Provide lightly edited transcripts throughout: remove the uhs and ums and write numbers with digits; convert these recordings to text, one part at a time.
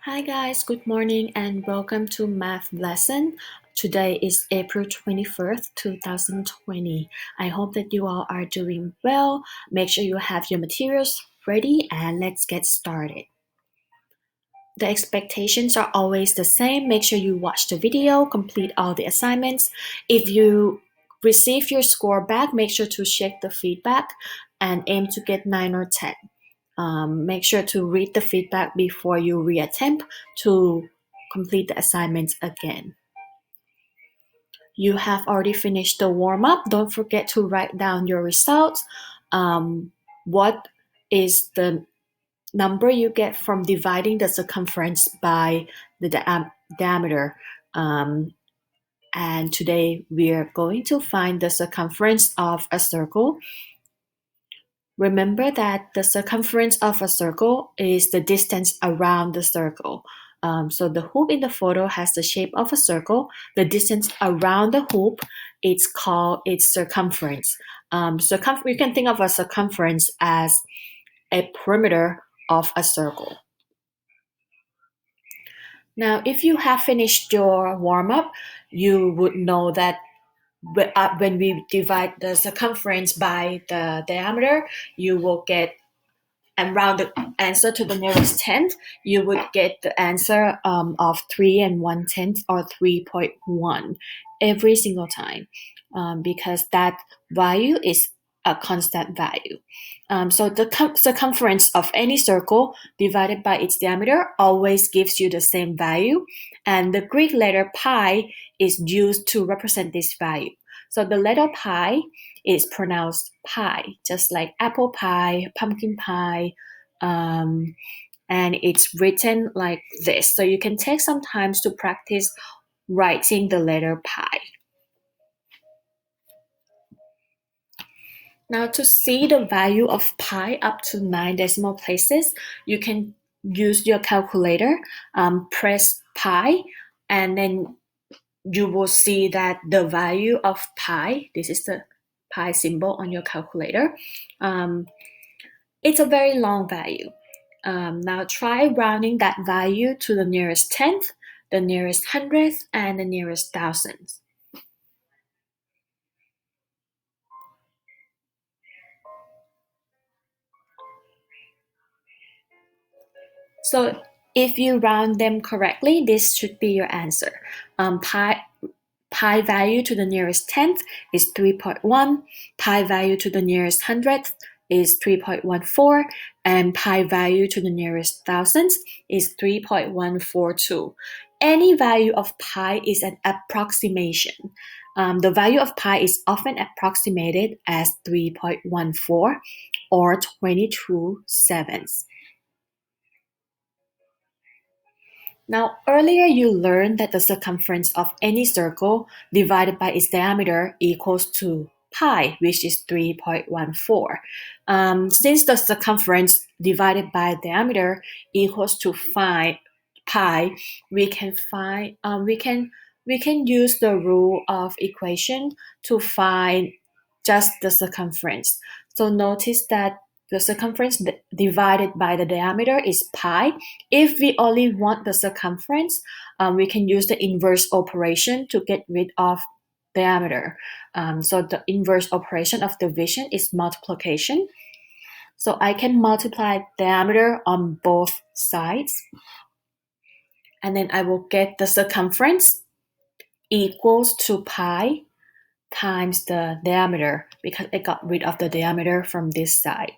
Hi guys, good morning and welcome to math lesson. Today is April 21st, 2020. I hope that you all are doing well. Make sure you have your materials ready and let's get started. The expectations are always the same. Make sure you watch the video, complete all the assignments. If you receive your score back, make sure to check the feedback and aim to get 9 or 10. Make sure to read the feedback before you reattempt to complete the assignments again. You have already finished the warm-up. Don't forget to write down your results. What is the number you get from dividing the circumference by the diameter? And today we are going to find the circumference of a circle. Remember that the circumference of a circle is the distance around the circle. So the hoop in the photo has the shape of a circle. The distance around the hoop, it's called its circumference. You can think of a circumference as a perimeter of a circle. Now, if you have finished your warm-up, you would know that when we divide the circumference by the diameter, you will get, and round the answer to the nearest tenth, you would get the answer of 3 1/10 or 3.1 every single time because that value is a constant value. So the circumference of any circle divided by its diameter always gives you the same value, and the Greek letter pi is used to represent this value. So the letter pi is pronounced pie, just like apple pie, pumpkin pie, and it's written like this. So you can take some time to practice writing the letter pi. Now to see the value of pi up to 9 decimal places, you can use your calculator, press pi, and then you will see that the value of pi, this is the pi symbol on your calculator, it's a very long value. Now try rounding that value to the nearest tenth, the nearest hundredth, and the nearest thousandth. So if you round them correctly, this should be your answer. Pi value to the nearest tenth is 3.1, pi value to the nearest hundredth is 3.14, and pi value to the nearest thousandth is 3.142. Any value of pi is an approximation. The value of pi is often approximated as 3.14 or 22 sevenths. Now, earlier you learned that the circumference of any circle divided by its diameter equals to pi, which is 3.14. Since the circumference divided by diameter equals to pi, we can use the rule of equation to find just the circumference. So notice that the circumference divided by the diameter is pi. If we only want the circumference, we can use the inverse operation to get rid of diameter. So the inverse operation of division is multiplication. So I can multiply diameter on both sides. And then I will get the circumference equals to pi times the diameter because I got rid of the diameter from this side.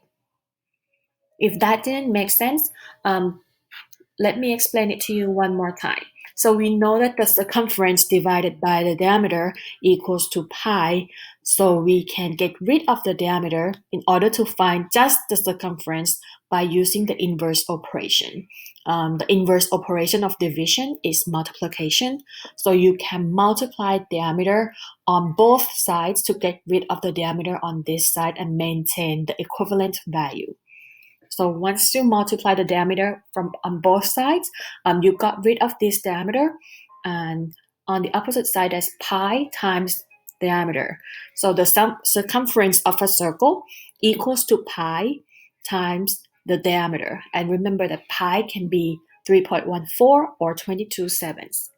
If that didn't make sense, let me explain it to you one more time. So we know that the circumference divided by the diameter equals to pi, so we can get rid of the diameter in order to find just the circumference by using the inverse operation. The inverse operation of division is multiplication, so you can multiply diameter on both sides to get rid of the diameter on this side and maintain the equivalent value. So once you multiply the diameter on both sides, you got rid of this diameter, and on the opposite side that's pi times diameter. So the circumference of a circle equals to pi times the diameter. And remember that pi can be 3.14, or 22/7.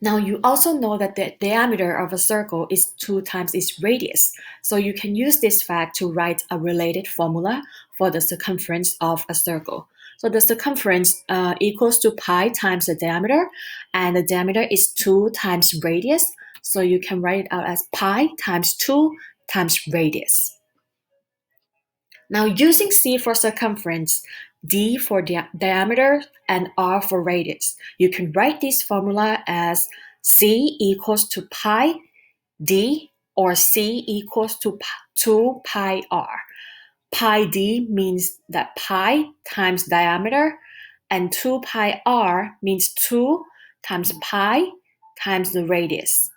Now you also know that the diameter of a circle is 2 times its radius, so you can use this fact to write a related formula for the circumference of a circle. So the circumference equals to pi times the diameter, and the diameter is 2 times radius, so you can write it out as pi times 2 times radius. Now using C for circumference, D for diameter, and R for radius, you can write this formula as C equals to pi D, or C equals to 2 pi R. Pi D means that pi times diameter, and 2 pi R means 2 times pi times the radius.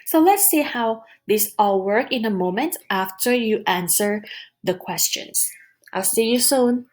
So let's see how this all work in a moment after you answer the questions. I'll see you soon.